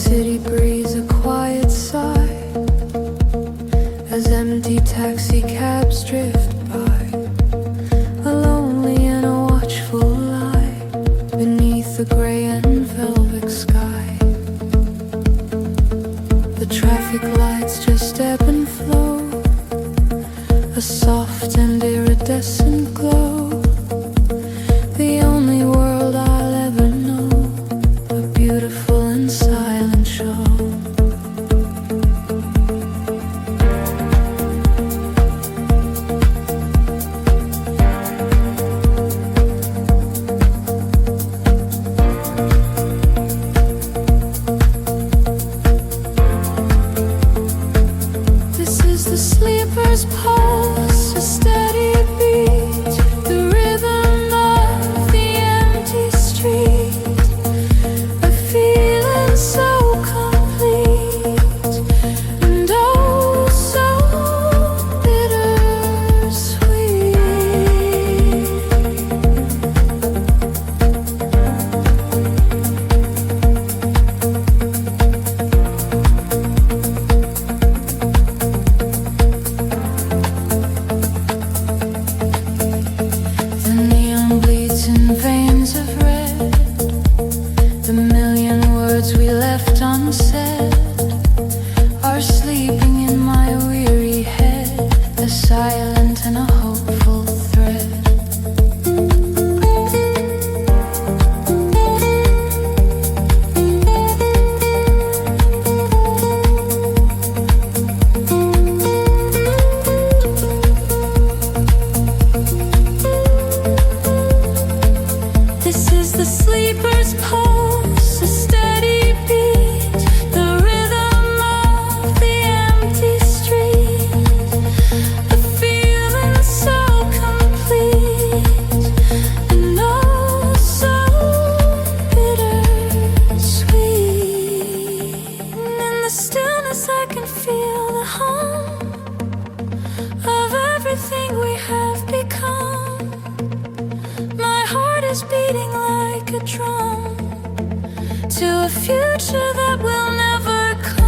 city breeze a quiet sigh as empty taxi cabs drift by, a lonely and a watchful lie beneath the gray and velvet sky. The traffic lights just ebb and flow, a soft and iridescent glow, the only world I'll ever know, a beautiful and silent show. This is the sleeper's pulse, a steady beat, the rhythm of the empty street, a feeling so complete and oh so bittersweet. The neon bleeds in veins of red, the million words we left unsaid are sleeping in my weary head, a silent and a hopeful thread. This is the sleeper's pulse, a steady beat, the rhythm of the empty street, a feeling so complete and oh so bittersweet. And in the stillness I can feel the hum of everything we have become. My heart is beating like a drum to a future that will never come.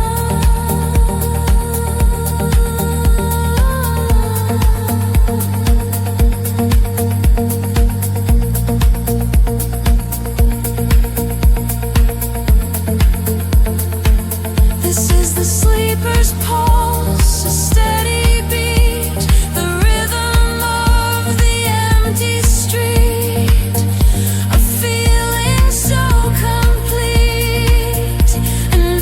This is the sleeper's pulse, a steady beat, the rhythm of the empty street, a feeling so complete and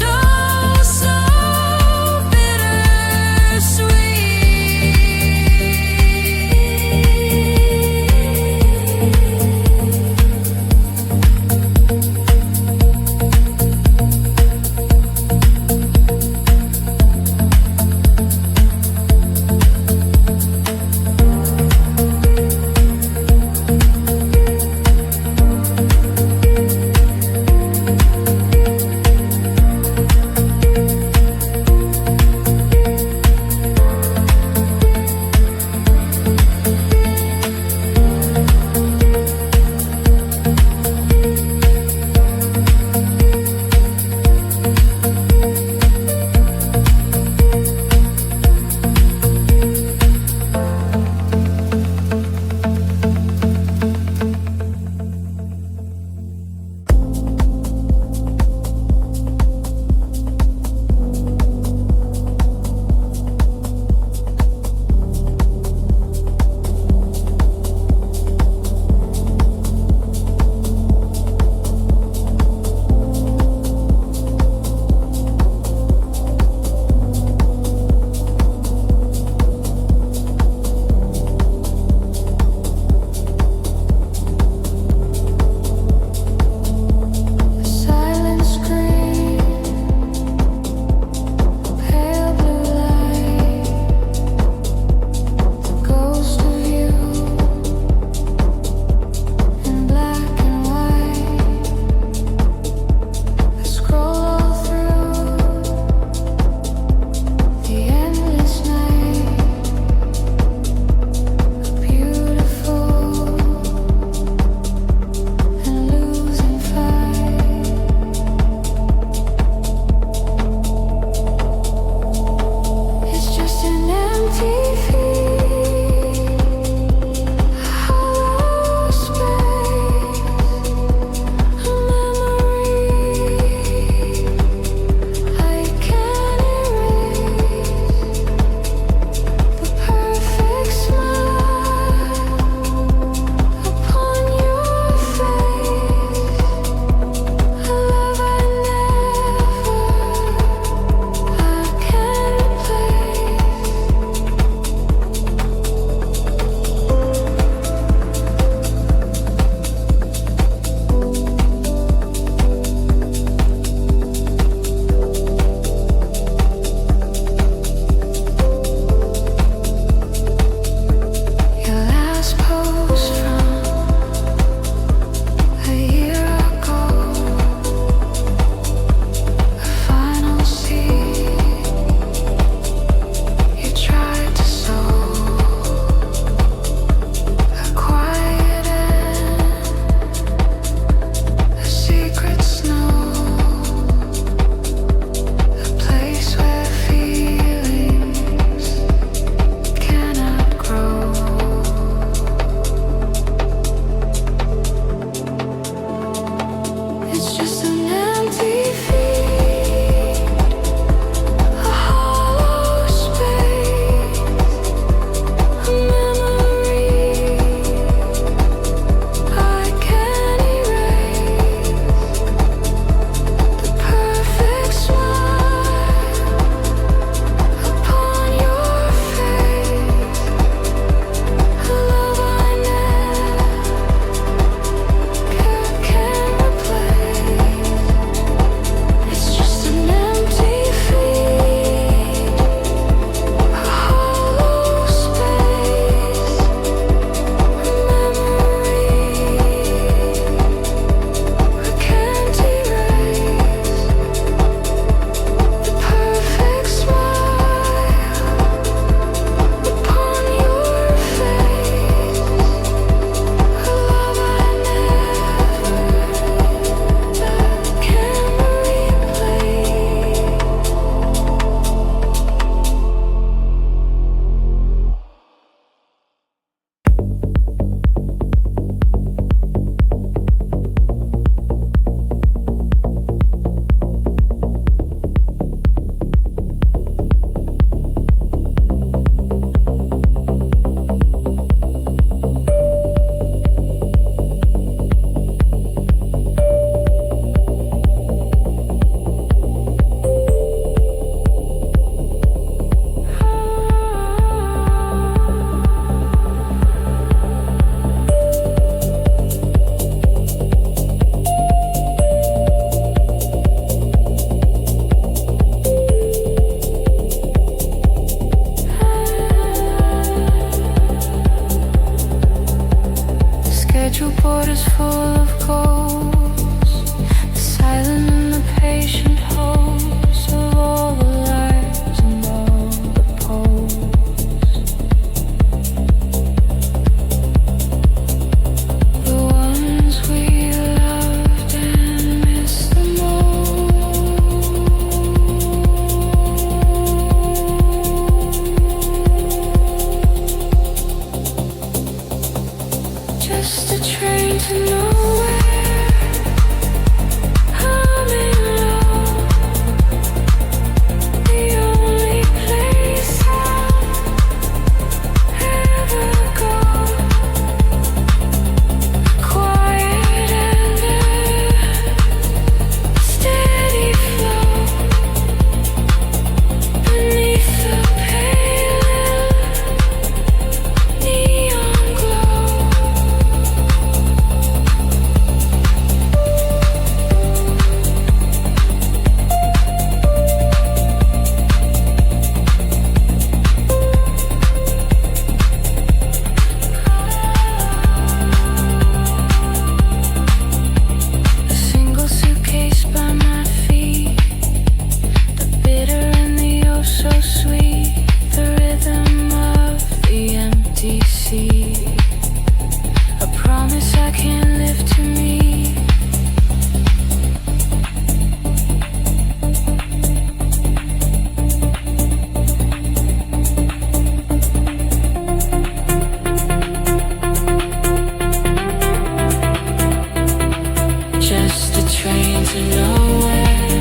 train to nowhere,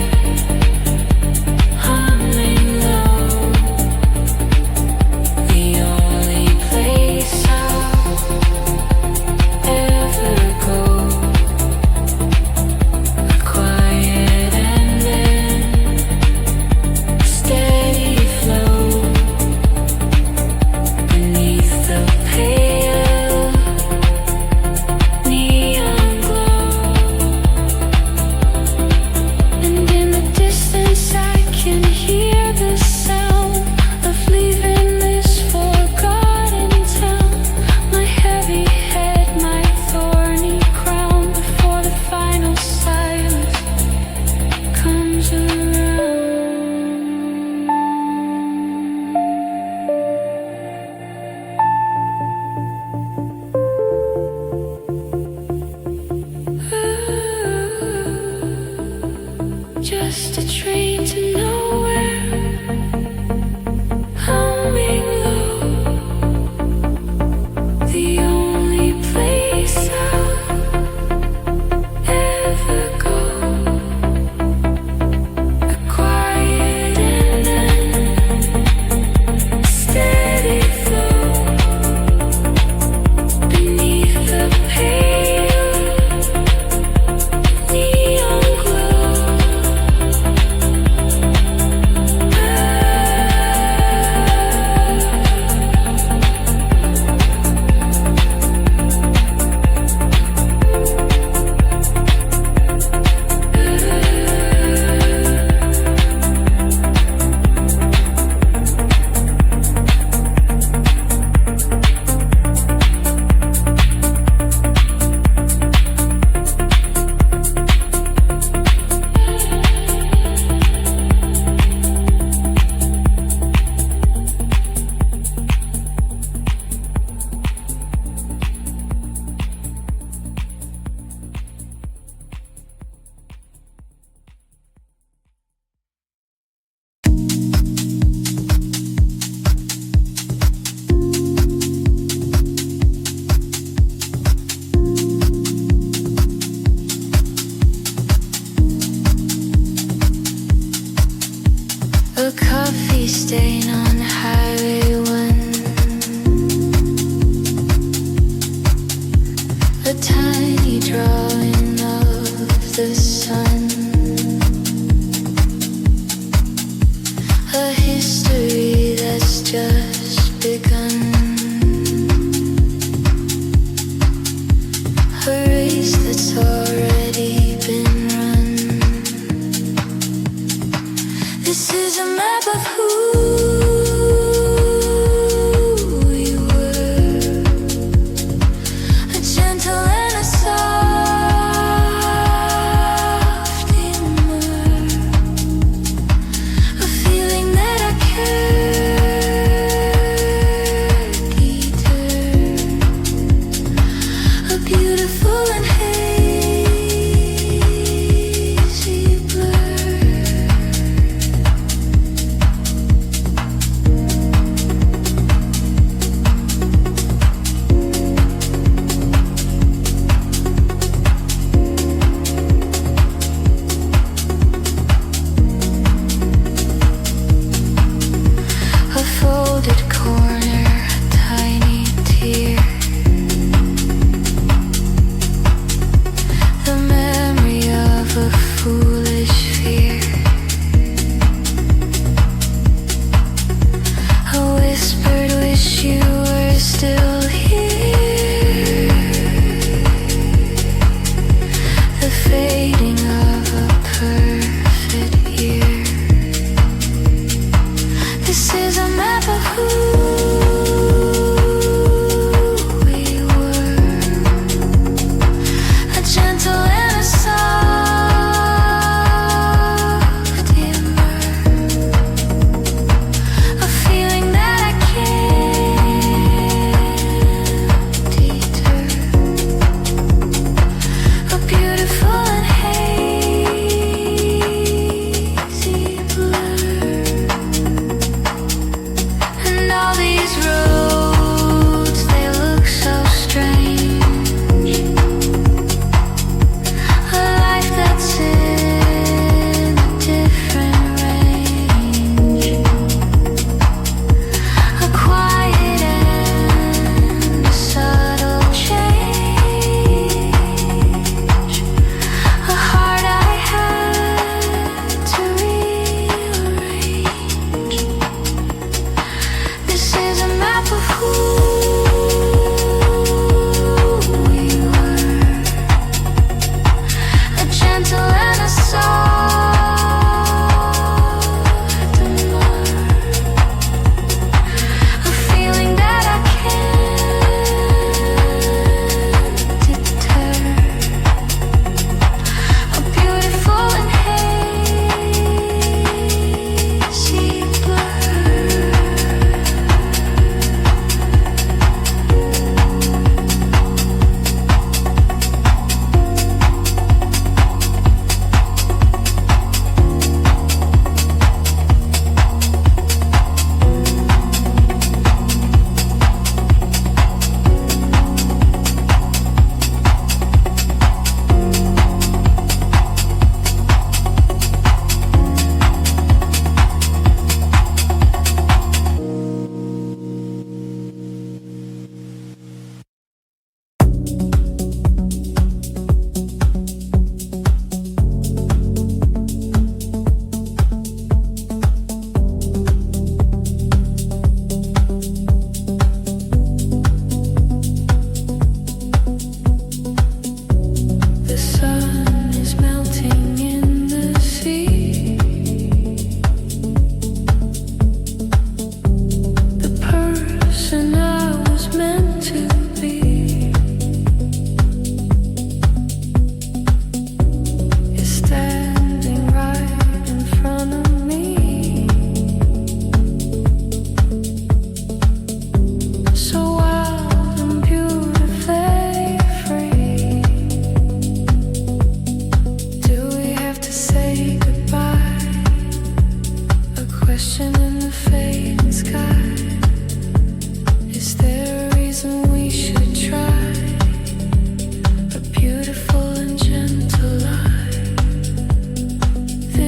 humming low. The only place I'll ever go. A quiet ending, steady flow beneath the pale neon glow. And in the distance I can hear the sound of leaving this forgotten town. My heavy head, my thorny crown, before the final silence comes around. Just a train to nowhere, humming low. The only place I'll ever go. A quiet ending, steady flow beneath the pale neon glow. A coffee stain on Highway 1. A tiny drawing of the sun. A history that's just begun. A race that's already been run. This is a map of who you were. A gentle and a soft humor. A feeling that I can't return. A beautiful and hazy blur.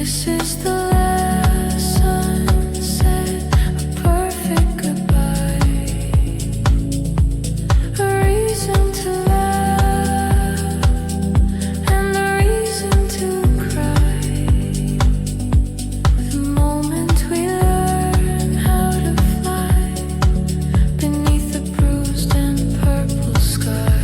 This is the last sunset, a perfect goodbye, a reason to laugh and a reason to cry. The moment we learn how to fly beneath the bruised and purple sky.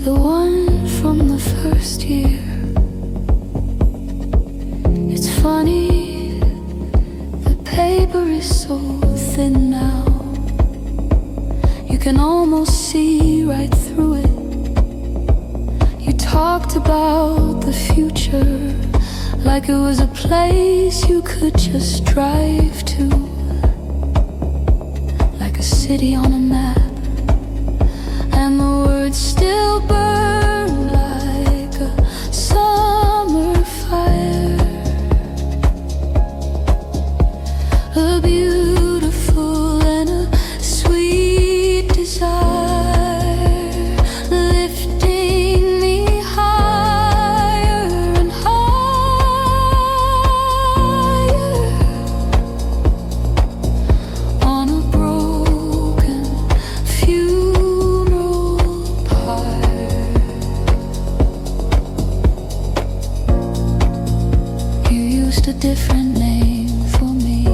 the one from the first year. It's funny, the paper is so thin now. You can almost see right through it. You talked about the future like it was a place you could just drive to, like a city on a map. And the words still burn like a summer fire. A beautiful and a sweet desire, lifting me higher and higher on a broken funeral pyre. You used a different name for me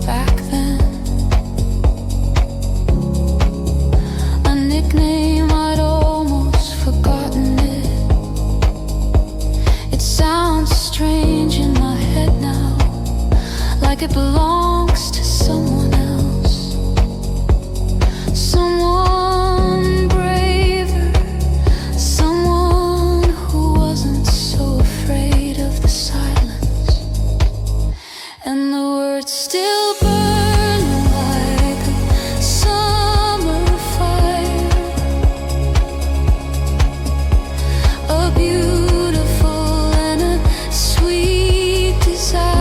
back then, a nickname I'd almost forgotten it. It sounds strange in my head now, like it belongs to someone else, someone braver, someone who wasn't so afraid of the silence. And the words still burn like a summer fire. A beautiful and a sweet desire,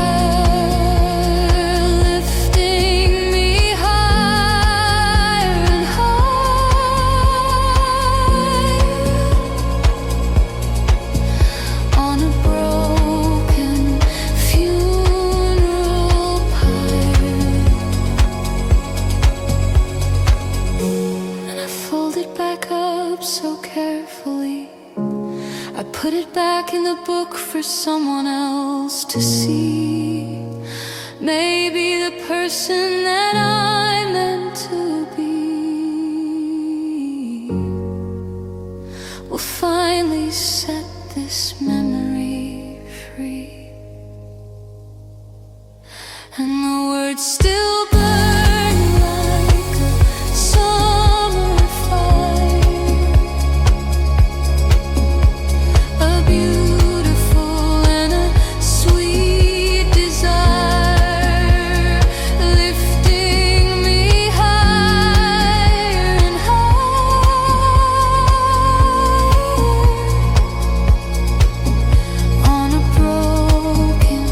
lifting me higher and higher on a broken funeral pyre. And I fold it back up so carefully. I put it back in the book for someone else to see. Maybe the person that I meant to be will finally set this memory free. And the words still burn like a summer fire. A beautiful and a sweet desire, lifting me higher and higher on a broken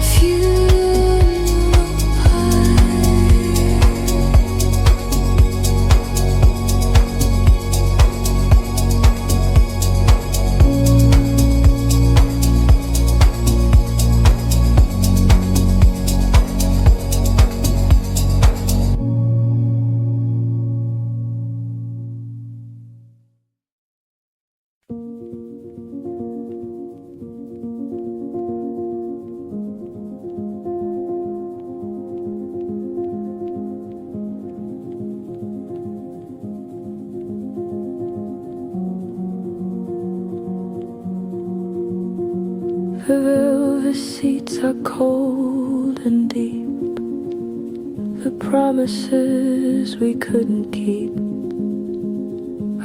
funeral pyre. The velvet seats are cold and deep, the promises we couldn't keep,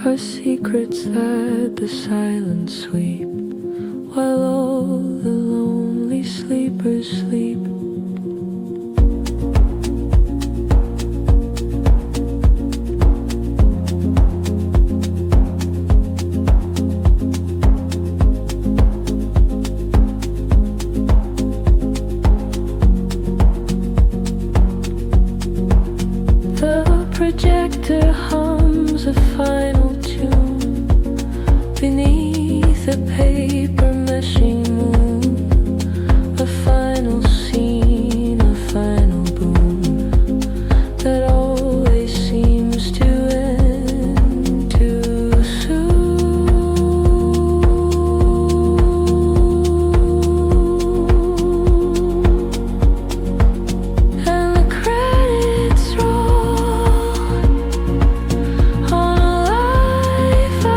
our secrets that the silence sweep, while all the lonely sleepers sleep. The projector hums a final tune beneath a paper meshing moon. A final scene, a final boom that always seems to end too soon. And the credits roll on a life I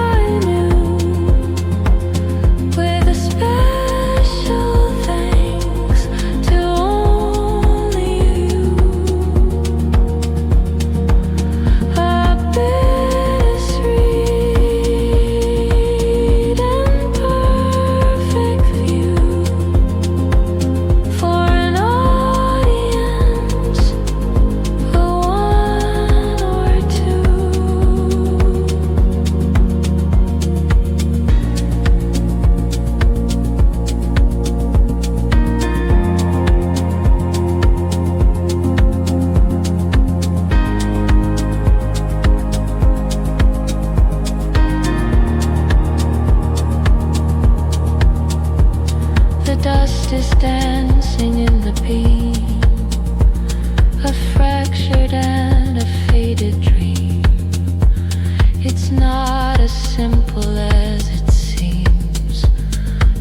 dancing in the beam, a fractured and a faded dream. It's not as simple as it seems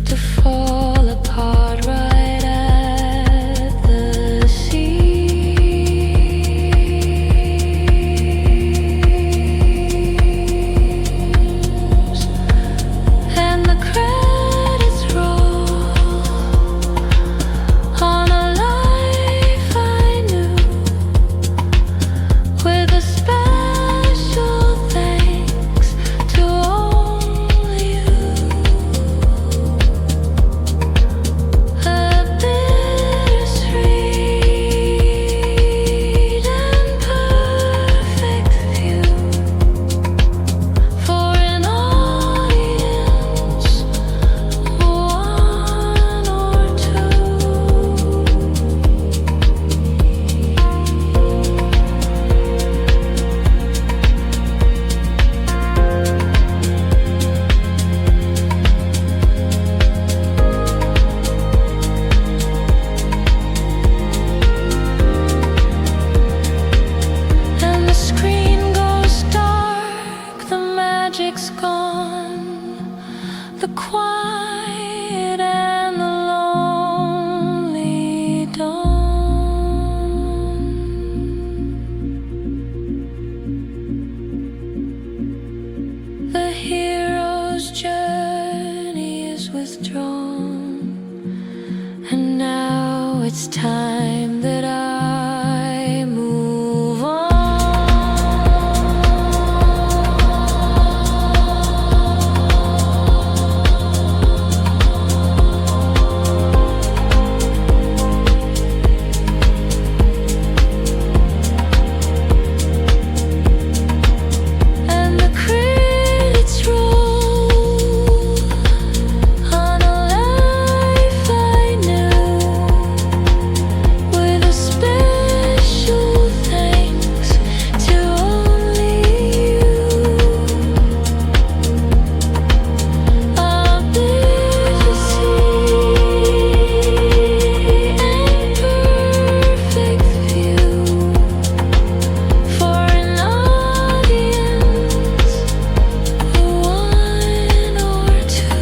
to fall apart right at the seams. And the credits roll on a life I knew, with a special thanks to only you. A bittersweet and perfect view for an audience, one or two. And the screen goes dark, the magic's gone, the quiet and the lonely dawn. The hero's journey is withdrawn, and now it's time that I move on. And the credits roll on a life I knew, with a special thanks to only you. A bittersweet and perfect view for an audience, one or two.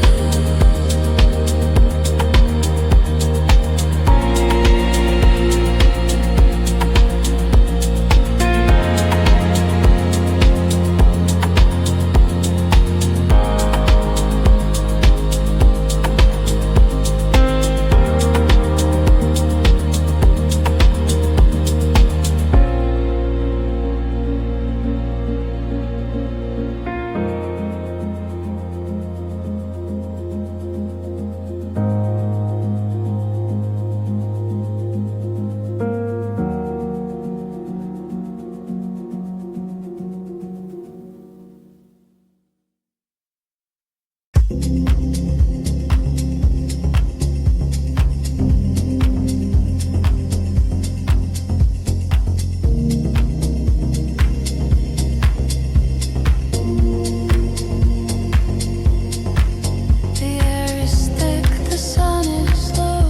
The air is thick, the sun is low,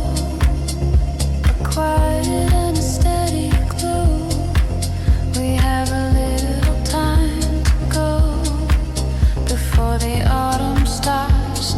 a quiet and a steady glow. We have a little time to go before the autumn starts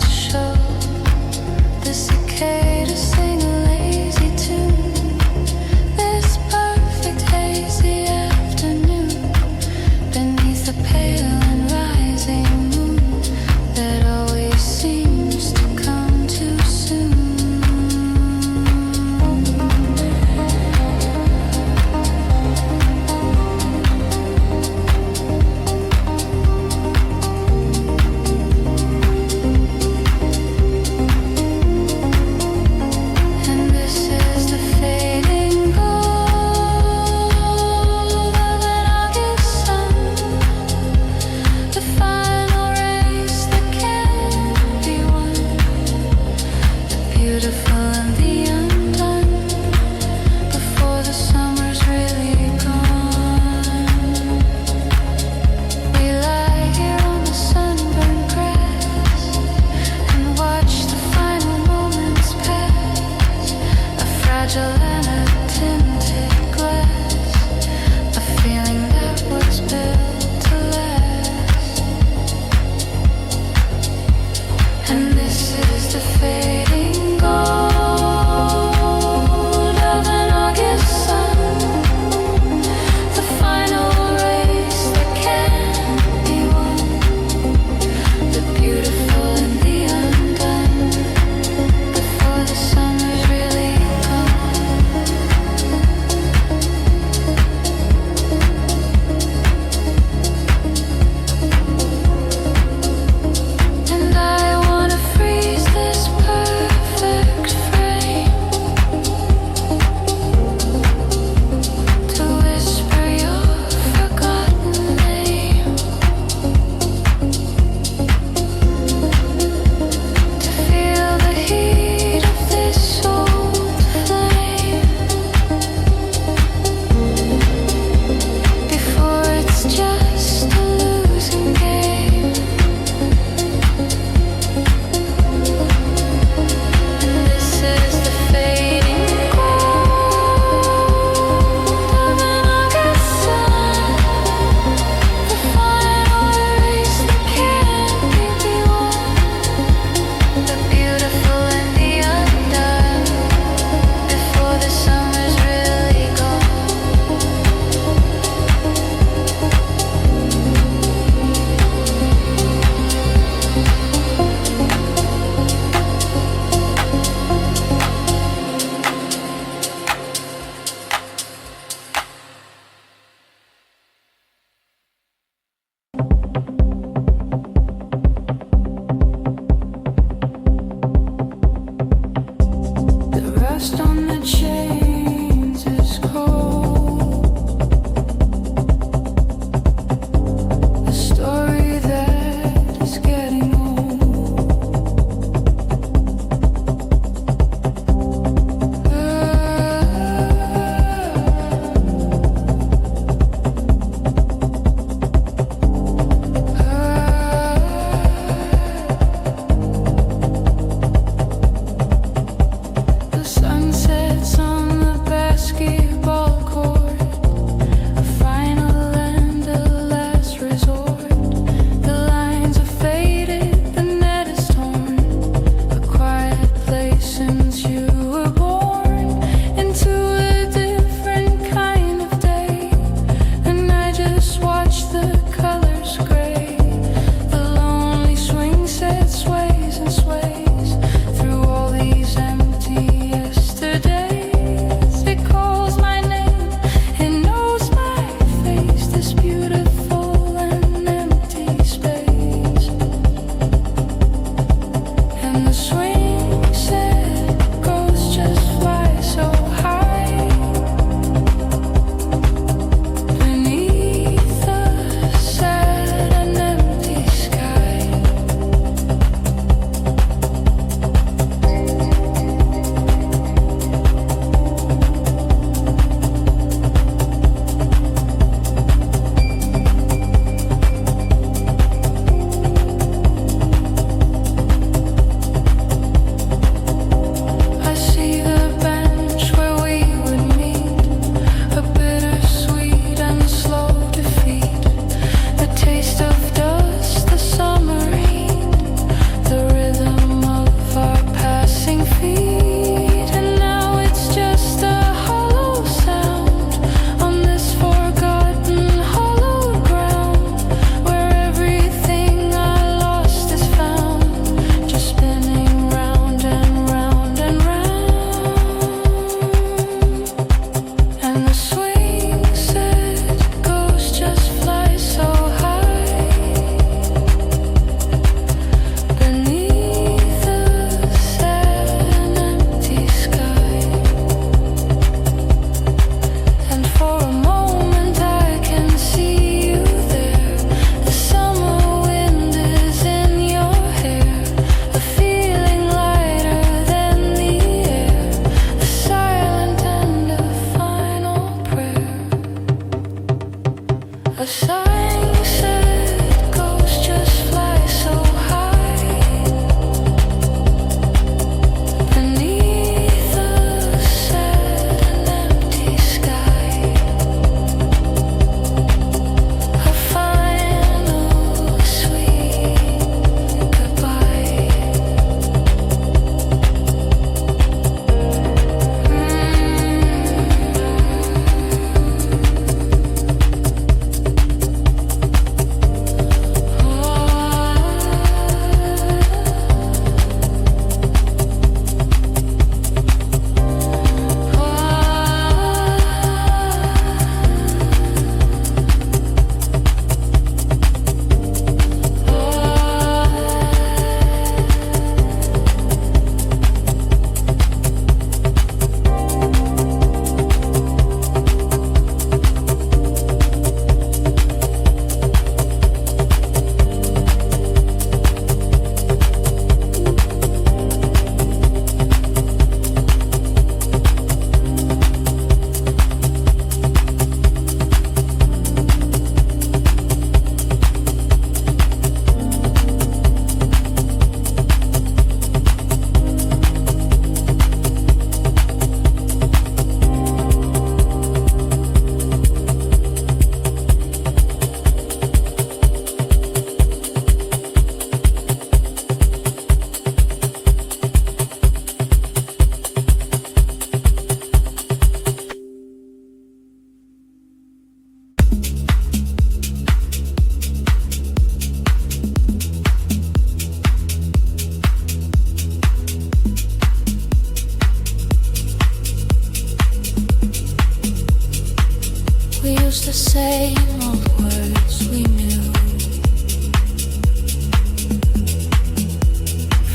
the same old words we knew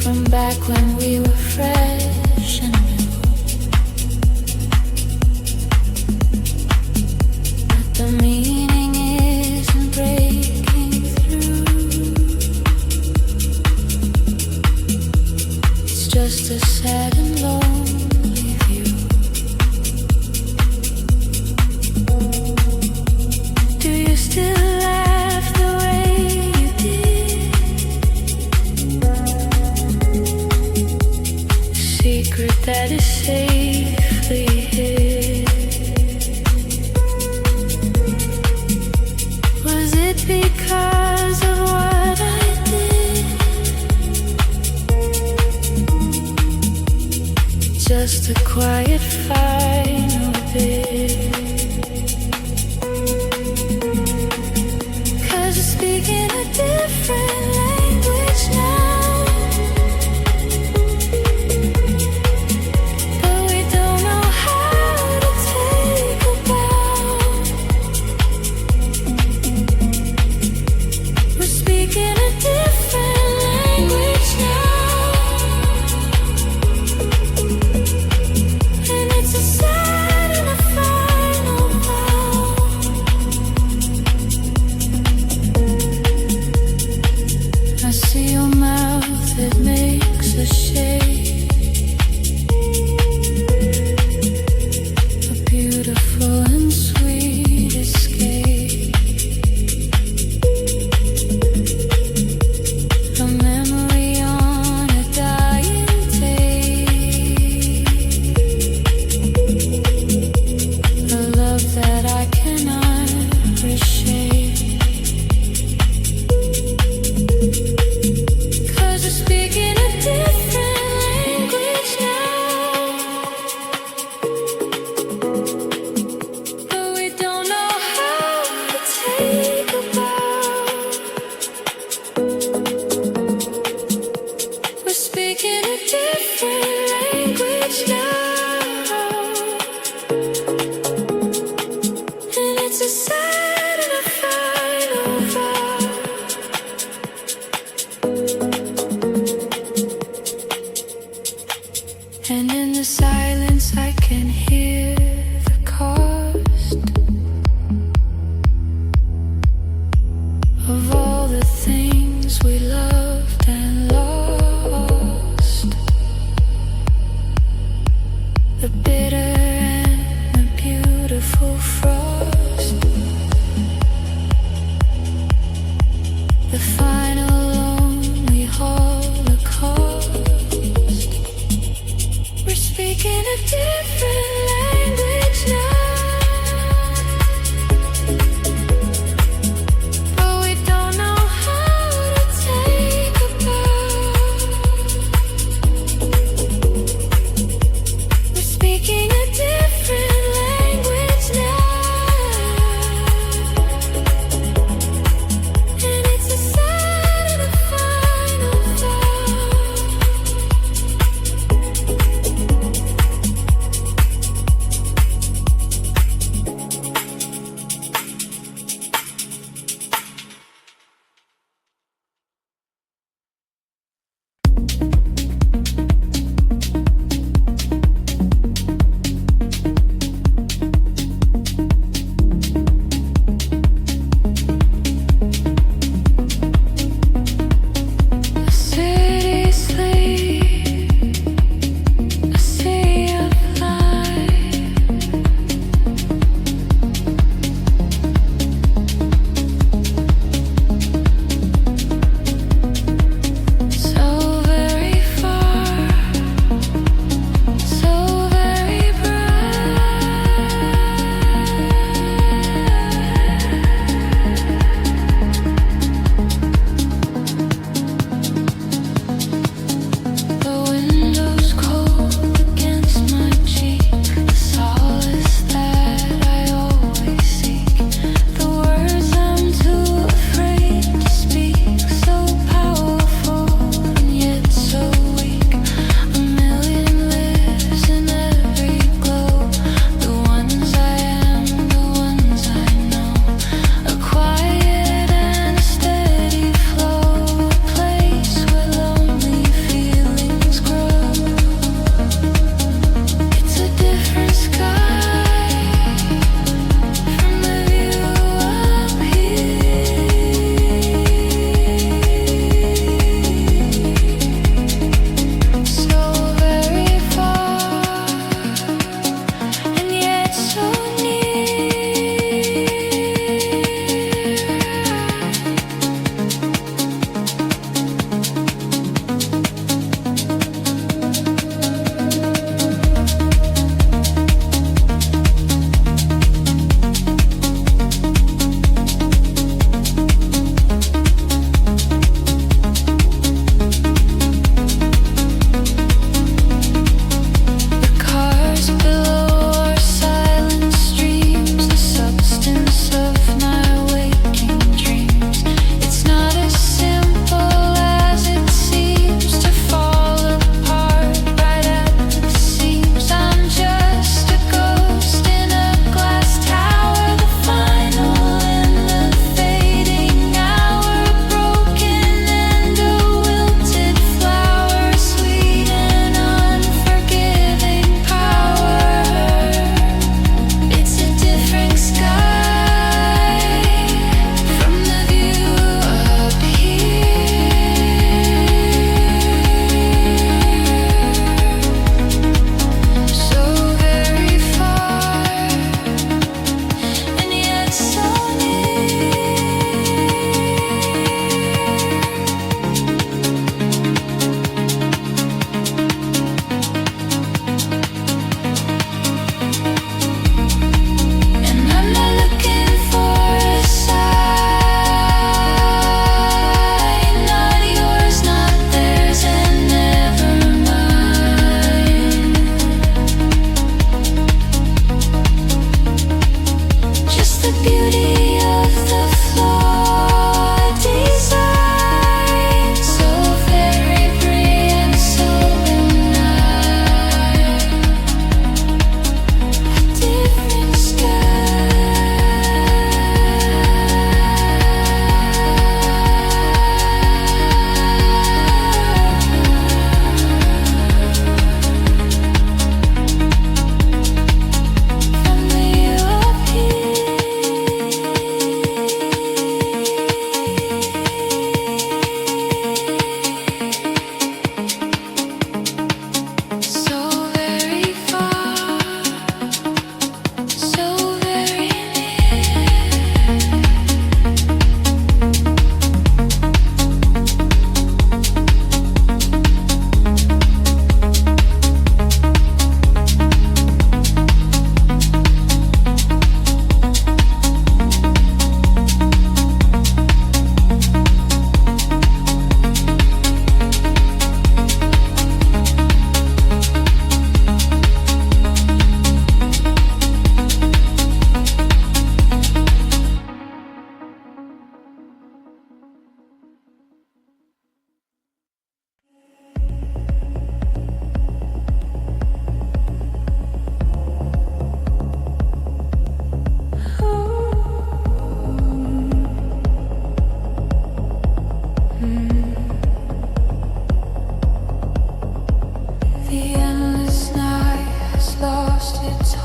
from back when we were fresh and new. But the meaning isn't breaking through. It's just a sad and lonely view. Do you still laugh the way you did? Secret that is safely hid. Was it because of what I did? Just a quiet final bit. 'Cause you're speaking a different language now, but we don't know how to take a bow. We're speaking a different language now, and it's a sad and a final vow. I see your mouth, it makes a shape, a beautiful and sweet escape, a memory on a dying day, a love that I cannot reshape. 'Cause we're speaking a different language now, but we don't know how to take a bow. We're speaking a different language now, and it's a sad and a final vow. And in the silence I can hear the cost of all the things we loved and lost, the bitter and the beautiful frost, the final lonely holocaust. We're speaking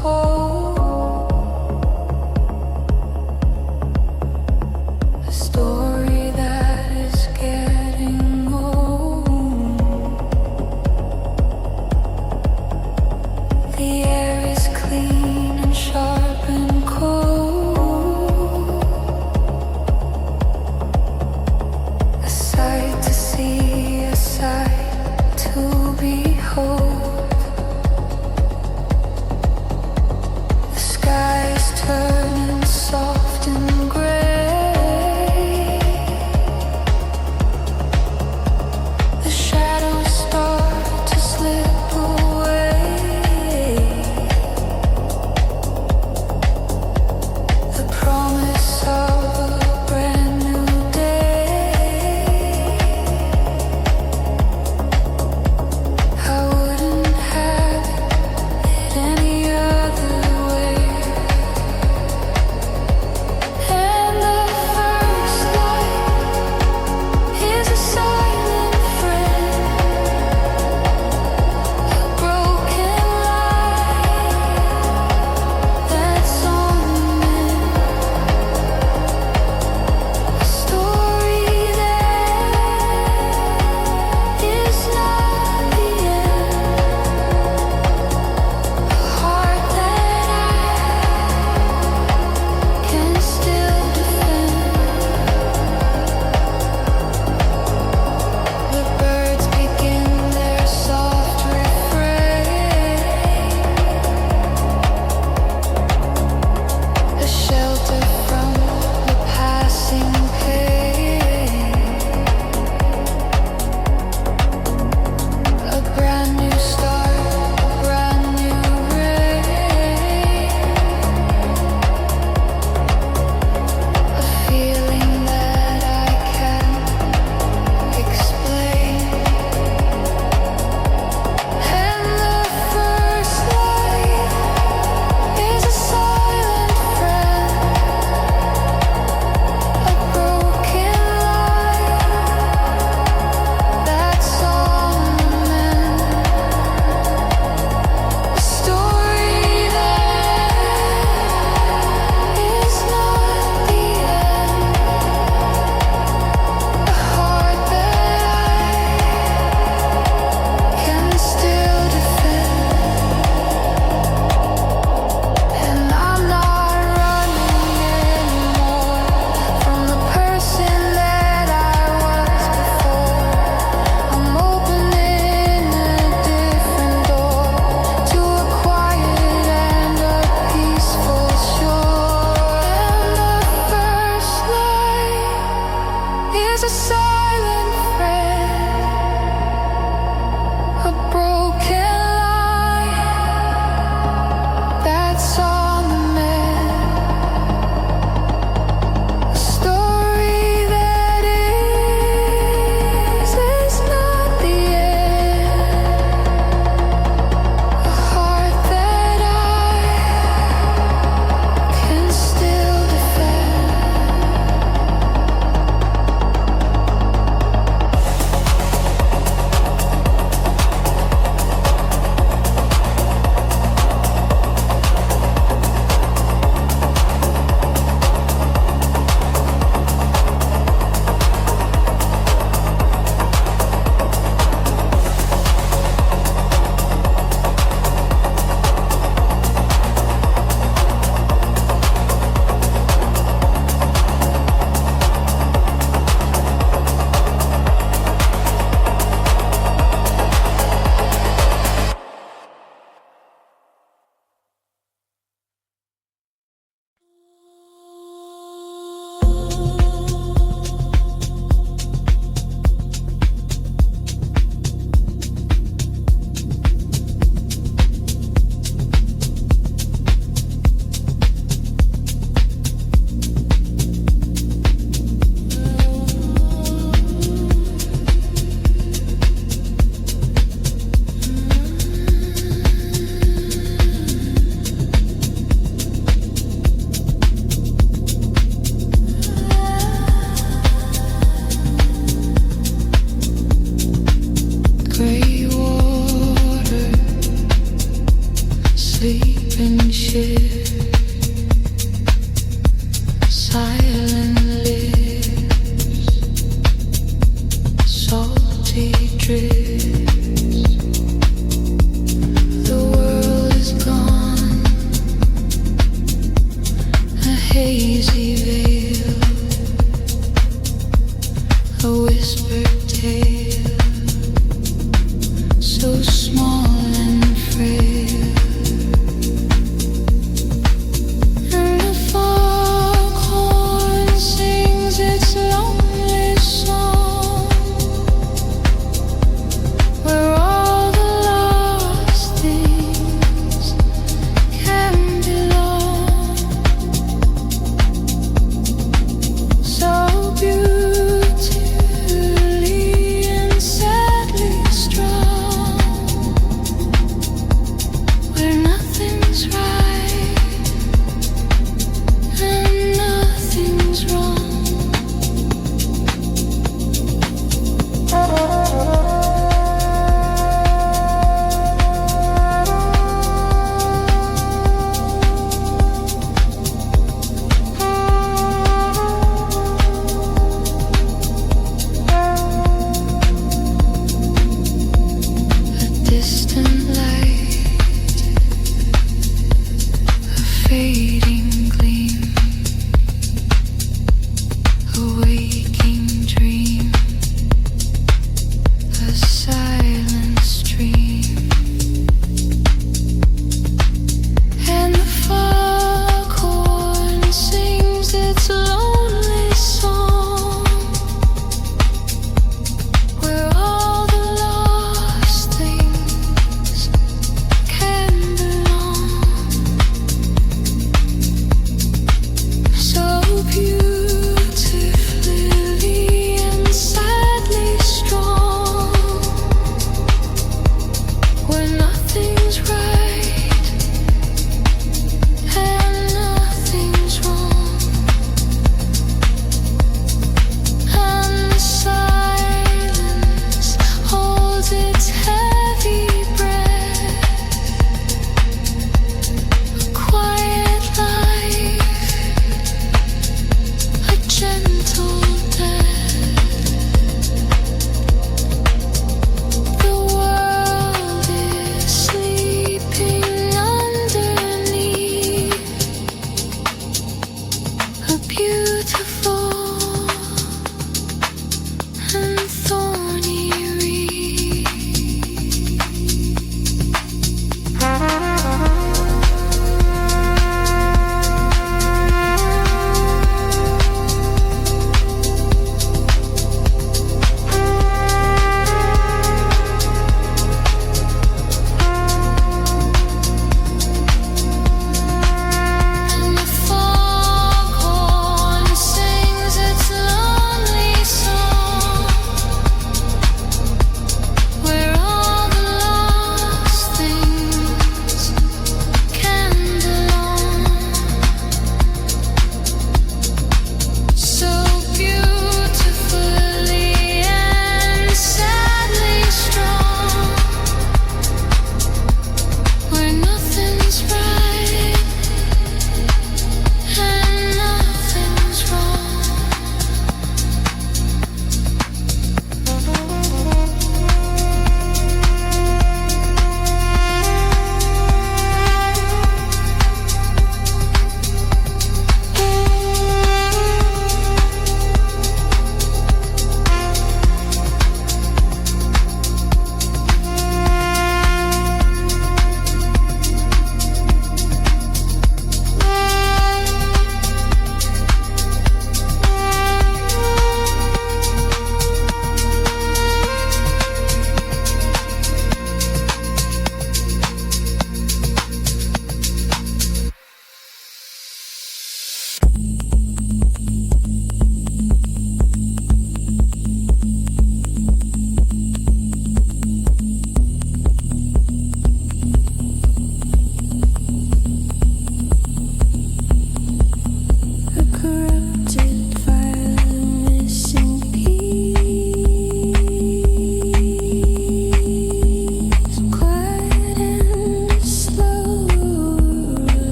whole. A story that is getting old. The air is clean and sharp and cold. A sight to see, a sight to behold.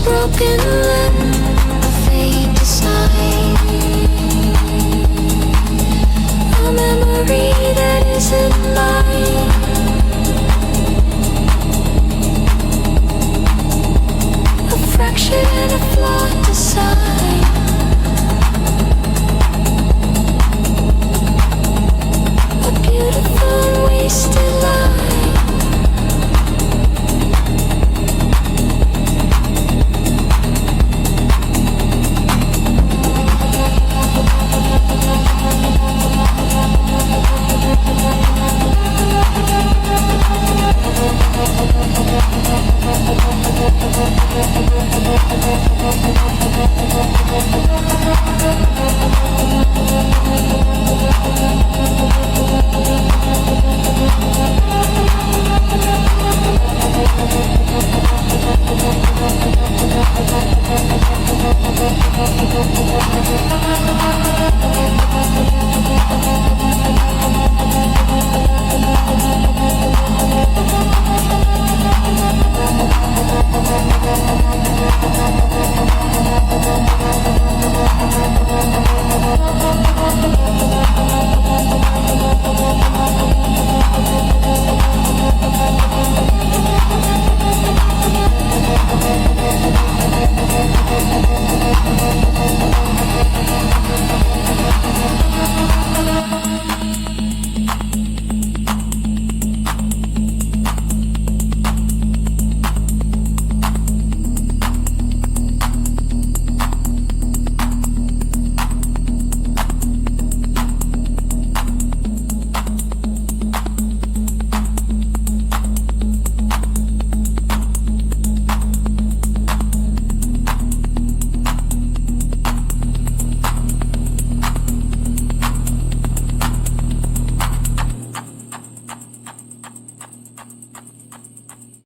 broken limb, a fate design, a memory that isn't mine, a fracture and a flawed design, a beautiful and wasted life.